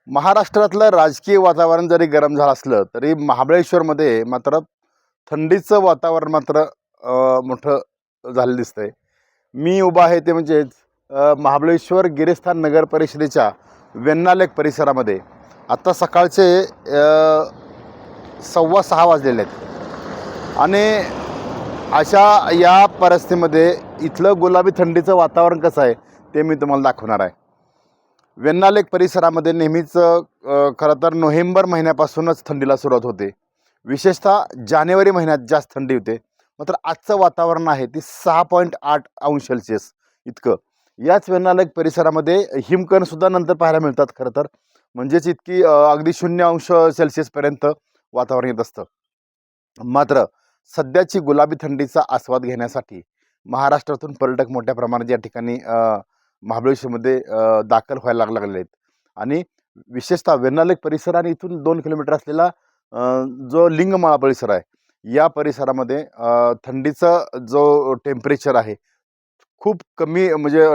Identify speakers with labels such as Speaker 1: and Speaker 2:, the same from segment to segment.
Speaker 1: महाराष्ट्रातलं राजकीय वातावरण जरी गरम झालं असलं तरी महाबळेश्वरमध्ये मात्र थंडीचं वातावरण मात्र मोठं झालं दिसतंय. मी उभा आहे ते म्हणजेच महाबळेश्वर गिरीस्थान नगर परिषदेच्या वेण्णा लेक परिसरामध्ये. आत्ता सकाळचे 6:15 वाजलेले आहेत आणि अशा या परिस्थितीमध्ये इथलं गुलाबी थंडीचं वातावरण कसं आहे ते मी तुम्हाला दाखवणार आहे. वेण्णा लेक परिसरामध्ये नेहमीच खरं तर नोव्हेंबर महिन्यापासूनच थंडीला सुरुवात होते. विशेषतः जानेवारी महिन्यात जास्त थंडी होते. मात्र आजचं वातावरण आहे ते 6.8 अंश सेल्सिअस इतकं. याच वेण्णा लेक परिसरामध्ये हिमकणसुद्धा नंतर पाहायला मिळतात खरं तर. म्हणजेच इतकी अगदी 0 अंश सेल्सिअसपर्यंत वातावरण येत असतं. मात्र सध्याची गुलाबी थंडीचा आस्वाद घेण्यासाठी महाराष्ट्रातून पर्यटक मोठ्या प्रमाणात या ठिकाणी महाबळेश्वरमध्ये दाखल व्हायला लागलेले आहेत. आणि विशेषतः वेण्णा लेक परिसर आणि इथून 2 किलोमीटर असलेला जो लिंगमाळा परिसर आहे, या परिसरामध्ये थंडीचं जो टेम्परेचर आहे खूप कमी, म्हणजे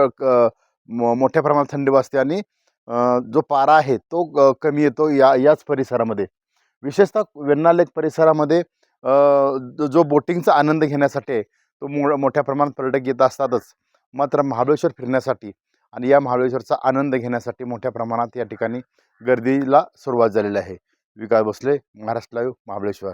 Speaker 1: मोठ्या प्रमाणात थंडी वाजते आणि जो पारा आहे तो कमी येतो याच परिसरामध्ये. विशेषतः वेण्णा लेक परिसरामध्ये जो बोटिंगचा आनंद घेण्यासाठी आहे, तो मोठ्या प्रमाणात पर्यटक येत असतातच. मात्र महाबळेश्वर फिरण्यासाठी आणि या महाबळेश्वरचा आनंद घेण्यासाठी मोठ्या प्रमाणात या ठिकाणी गर्दीला सुरुवात झालेली आहे. विकास भोसले, महाराष्ट्र लाईव्ह, महाबळेश्वर.